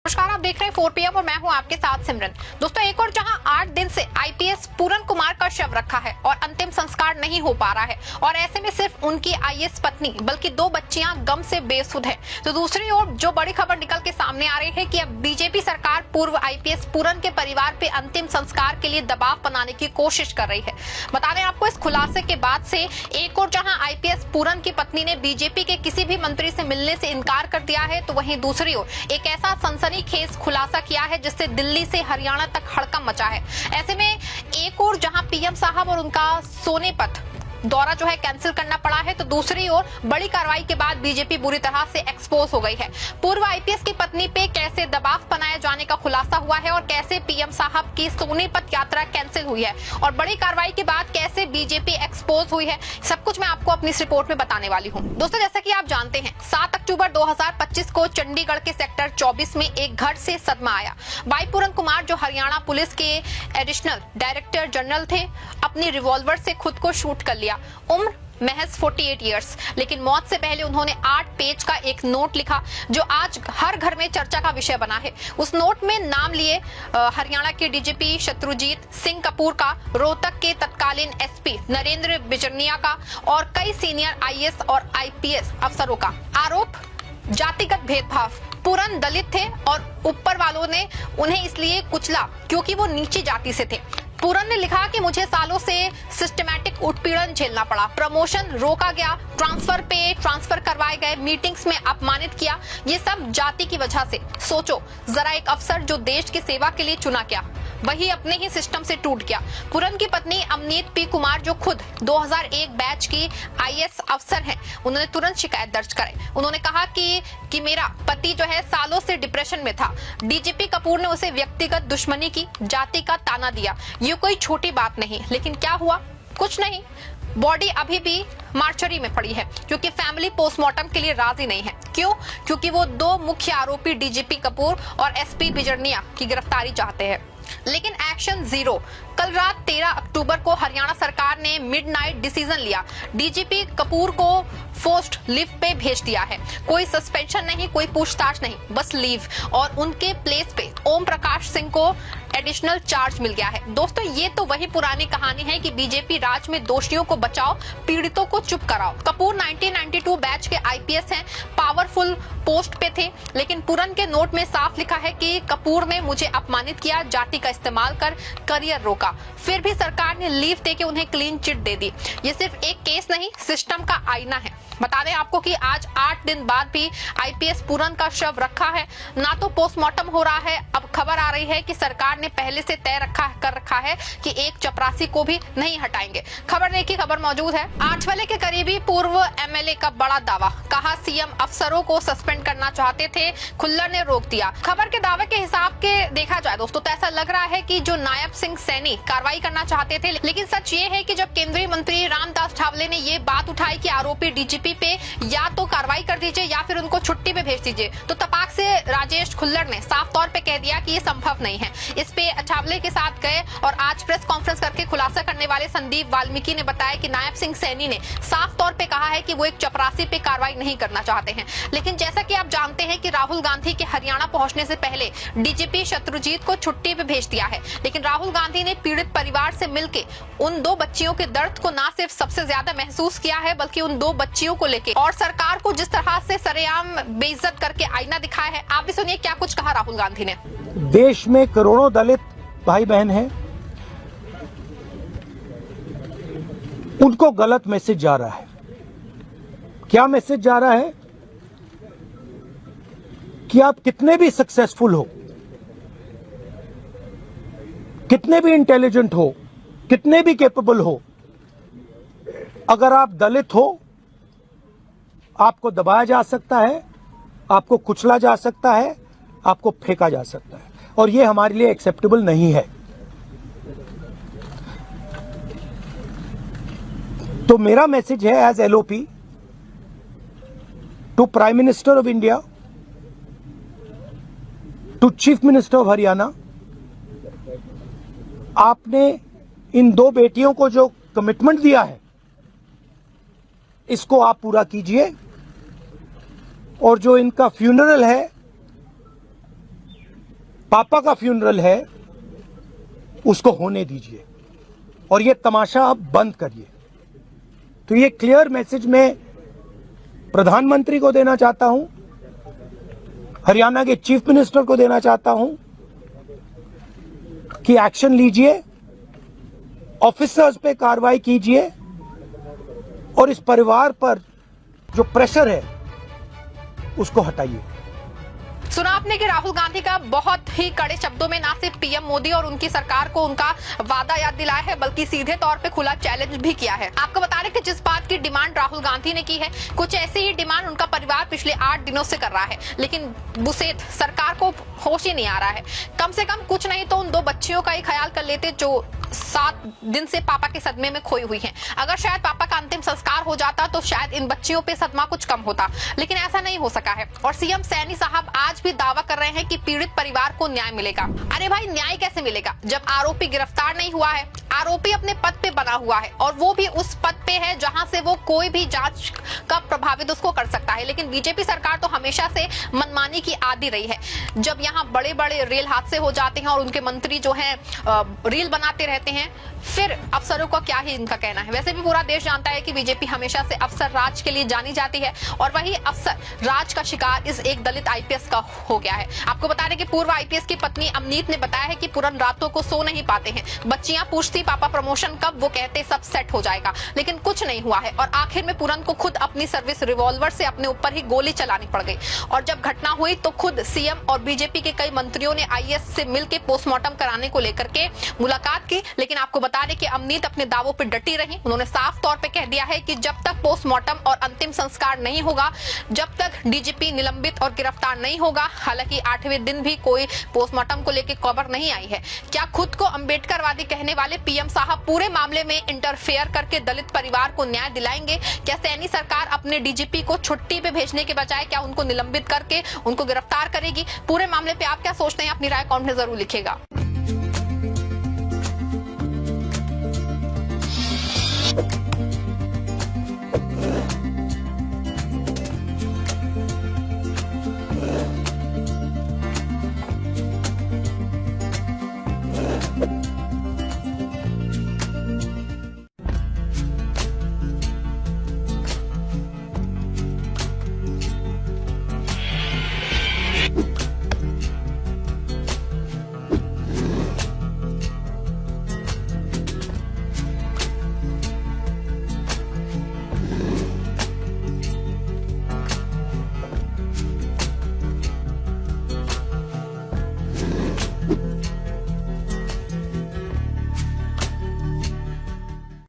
नमस्कार, आप देख रहे हैं 4 PM और मैं हूं आपके साथ सिमरन। दोस्तों, एक और जहां 8 दिन से आईपीएस पूरन कुमार का शव रखा है और अंतिम संस्कार नहीं हो पा रहा है और ऐसे में सिर्फ उनकी आईएएस पत्नी बल्कि 2 बच्चियां गम से बेसुध है, तो दूसरी ओर जो बड़ी खबर निकल के सामने आ रही है कि अब बीजेपी सरकार पूर्व आईपीएस पूरन के परिवार पे अंतिम संस्कार के लिए दबाव बनाने की कोशिश कर रही है। बता दें आपको, इस खुलासे के बाद से एक और जहां आईपीएस पूरन की पत्नी ने बीजेपी के किसी भी मंत्री से मिलने से इनकार कर दिया है, तो वहीं दूसरी ओर एक ऐसा सनसनीखेज खुलासा किया है जिससे दिल्ली से हरियाणा तक हड़कंप मचा है। ऐसे में एक और जहां पीएम साहब और उनका सोनीपत दौरा जो है कैंसिल करना पड़ा है, तो दूसरी ओर बड़ी कार्रवाई के बाद बीजेपी बुरी तरह से एक्सपोज हो गई है। पूर्व आईपीएस की पत्नी पे कैसे दबाव बनाए जाने का खुलासा हुआ है और कैसे पीएम साहब की सोनीपत यात्रा कैंसिल हुई है और बड़ी कार्रवाई के बाद कैसे बीजेपी एक्सपोज हुई है, सब कुछ मैं आपको अपनी इस रिपोर्ट में बताने वाली हूँ। दोस्तों, जैसा कि आप जानते हैं, 7 अक्टूबर 2025 को चंडीगढ़ के सेक्टर 24 में एक घर से सदमा आया। भाई पूरन कुमार, जो हरियाणा पुलिस के एडिशनल डायरेक्टर जनरल थे, अपनी रिवॉल्वर से खुद को शूट कर लिया। उम्र महज 48 इयर्स, लेकिन मौत से पहले उन्होंने 8 पेज का एक नोट लिखा जो आज हर घर में चर्चा का विषय बना है। उस नोट में नाम लिए हरियाणा के डीजीपी शत्रुजीत सिंह कपूर का, रोहतक के तत्कालीन एसपी नरेंद्र बिजरनिया का और कई सीनियर आईएएस और आईपीएस अफसरों का। आरोप जातिगत भेदभाव। पूरन दलित थे और ऊपर वालों ने उन्हें इसलिए कुचला क्योंकि वो नीची जाति से थे। पूरन ने लिखा कि मुझे सालों से सिस्टमैटिक उत्पीड़न झेलना पड़ा, प्रमोशन रोका गया, ट्रांसफर करवाए गए, मीटिंग्स में अपमानित किया, ये सब जाति की वजह से। सोचो जरा, एक अफसर जो देश की सेवा के लिए चुना गया, वही अपने ही सिस्टम से टूट गया। पूरन की पत्नी अमनीत पी कुमार, जो खुद 2001 बैच की आईएएस अफसर हैं, उन्होंने तुरंत शिकायत दर्ज कराई। उन्होंने कहा कि मेरा पति जो है सालों से डिप्रेशन में था। डीजीपी कपूर ने उसे व्यक्तिगत दुश्मनी की, जाति का ताना दिया। ये कोई छोटी बात नहीं, लेकिन क्या हुआ? कुछ नहीं। बॉडी अभी भी मार्चरी में पड़ी है क्योंकि फैमिली पोस्टमार्टम के लिए राजी नहीं है। क्यों? क्योंकि वो 2 मुख्य आरोपी डीजीपी कपूर और एसपी बिजरनिया की गिरफ्तारी चाहते हैं, लेकिन एक्शन जीरो। कल रात 13 अक्टूबर को हरियाणा सरकार ने मिडनाइट डिसीजन लिया। डीजीपी कपूर को फोर्स्ड लीव पे भेज दिया है। कोई सस्पेंशन नहीं, कोई पूछताछ नहीं, बस लीव। और उनके प्लेस पे ओम प्रकाश सिंह को एडिशनल चार्ज मिल गया है। दोस्तों, ये तो वही पुरानी कहानी है कि बीजेपी राज में दोषियों को बचाओ, पीड़ितों को चुप कराओ। कपूर 1992 बैच के आईपीएस हैं, पावरफुल पोस्ट पे थे, लेकिन पूरन के नोट में साफ लिखा है कि कपूर ने मुझे अपमानित किया, जाति का इस्तेमाल कर करियर रोका। फिर भी सरकार ने लीव देके उन्हें क्लीन चिट दे दी। ये सिर्फ एक केस नहीं, सिस्टम का आईना है। बता दें आपको कि आज 8 दिन बाद भी आईपीएस पूरन का शव रखा है, ना तो पोस्टमार्टम हो रहा है। अब खबर आ रही है कि सरकार ने पहले से तय कर रखा है कि एक चपरासी को भी नहीं हटाएंगे। खबर देखिए, खबर मौजूद है। आठवले के करीबी पूर्व एमएलए का बड़ा दावा, कहा सीएम अफसरों को सस्पेंड करना चाहते थे, खुल्लर ने रोक दिया। खबर के दावे के हिसाब के देखा जाए दोस्तों, तो ऐसा लग रहा है कि जो नायब सिंह सैनी कार्रवाई करना चाहते थे, लेकिन सच ये है कि जब केंद्रीय मंत्री रामदास अठावले ने ये बात उठाई कि आरोपी डीजीपी पे या तो कार्रवाई कर दीजिए या फिर उनको छुट्टी पे भेज दीजिए, तो तपाक से राजेश खुल्लर ने साफ तौर पे कह दिया कि ये संभव नहीं है। इस पे अठावले के साथ गए और आज प्रेस कॉन्फ्रेंस करके खुलासा करने वाले संदीप वाल्मीकि ने बताया कि नायब सिंह सैनी ने साफ तौर पे कहा है कि वो एक चपरासी पे कार्रवाई नहीं करना चाहते हैं। लेकिन जैसा कि आप जानते हैं कि राहुल गांधी के हरियाणा पहुंचने से पहले डीजीपी शत्रुजीत को छुट्टी पे भेज दिया है, लेकिन राहुल गांधी ने पीड़ित परिवार से मिलकर उन 2 बच्चियों के दर्द को ना सिर्फ सबसे ज्यादा महसूस किया है, बल्कि उन 2 बच्चियों को लेकर और सरकार को जिस तरह से सरेआम बेइज्जत करके आईना दिखाया है। आप भी सुनिए क्या कुछ कहा राहुल गांधी ने। देश में करोड़ों दलित भाई बहन हैं, उनको गलत मैसेज जा रहा है। क्या मैसेज जा रहा है? कि आप कितने भी सक्सेसफुल हो, कितने भी इंटेलिजेंट हो, कितने भी कैपेबल हो, अगर आप दलित हो, आपको दबाया जा सकता है, आपको कुचला जा सकता है, आपको फेंका जा सकता है, और यह हमारे लिए एक्सेप्टेबल नहीं है। तो मेरा मैसेज है as LOP to prime minister of India, to chief minister of Haryana, आपने इन 2 बेटियों को जो कमिटमेंट दिया है, इसको आप पूरा कीजिए। और जो इनका फ्यूनरल है पापा का फ्यूनरल है, उसको होने दीजिए और ये तमाशा अब बंद करिए। तो ये क्लियर मैसेज मैं प्रधानमंत्री को देना चाहता हूं, हरियाणा के चीफ मिनिस्टर को देना चाहता हूं कि एक्शन लीजिए, ऑफिसर्स पे कार्रवाई कीजिए और इस परिवार पर जो प्रेशर है उसको हटाइए। सुना आपने कि राहुल गांधी का बहुत ही कड़े शब्दों में ना सिर्फ पीएम मोदी और उनकी सरकार को उनका वादा याद दिलाया है, बल्कि सीधे तौर पे खुला चैलेंज भी किया है। आपको बता रहे कि जिस बात की डिमांड राहुल गांधी ने की है, कुछ ऐसी ही डिमांड उनका परिवार पिछले 8 दिनों से कर रहा है, लेकिन बुसेट सरकार को होश ही नहीं आ रहा है। कम से कम कुछ नहीं तो उन 2 बच्चियों का ही ख्याल कर लेते जो 7 दिन से पापा के सदमे में खोई हुई हैं। अगर शायद पापा का अंतिम संस्कार हो जाता तो शायद इन बच्चियों पे सदमा कुछ कम होता, लेकिन ऐसा नहीं हो सका है। और सीएम सैनी साहब आज भी दावा कर रहे हैं कि पीड़ित परिवार को न्याय मिलेगा। अरे भाई, न्याय कैसे मिलेगा जब आरोपी गिरफ्तार नहीं हुआ है? आरोपी अपने पद पे बना हुआ है और वो भी उस पद पे है जहां से वो कोई भी जांच का प्रभावित उसको कर सकता है। लेकिन बीजेपी सरकार तो हमेशा से मनमानी की आदी रही है। जब यहाँ बड़े बड़े रेल हादसे हो जाते हैं और उनके मंत्री जो हैं रील बनाते रहते हैं, फिर अफसरों का क्या ही इनका कहना है। वैसे भी पूरा देश जानता है कि बीजेपी हमेशा से अफसर राज के लिए जानी जाती है और वही अफसर राज का शिकार इस एक दलित आईपीएस का हो गया है। आपको बता दें कि पूर्व आईपीएस की पत्नी अमनीत ने बताया है कि पूरन रातों को सो नहीं पाते हैं। बच्चियां पूछती पापा प्रमोशन कब, वो कहते सब सेट हो जाएगा, लेकिन कुछ नहीं हुआ है और आखिर में पूरन को खुद अपनी सर्विस रिवॉल्वर से अपने ऊपर ही गोली चलानी पड़ गई। और जब घटना हुई तो खुद सीएम और बीजेपी के कई मंत्रियों ने आईएएस से मिलकर पोस्टमार्टम कराने को लेकर के मुलाकात की, लेकिन आपको बता दें कि अमनीत अपने दावों पर डटी रही। उन्होंने साफ तौर पे कह दिया है कि जब तक पोस्टमार्टम और अंतिम संस्कार नहीं होगा, जब तक डीजीपी निलंबित और गिरफ्तार नहीं होगा। हालांकि 8वें दिन भी कोई पोस्टमार्टम को लेकर खबर नहीं आई है। क्या खुद को अंबेडकरवादी कहने वाले पीएम साहब पूरे मामले में इंटरफेयर करके दलित परिवार को न्याय दिलाएंगे? क्या सैनी सरकार अपने डीजीपी को छुट्टी पे भेजने के बजाय क्या उनको निलंबित करके उनको गिरफ्तार करेगी? पूरे मामले पे आप क्या सोचते हैं? अपनी राय कमेंट में जरूर लिखिएगा।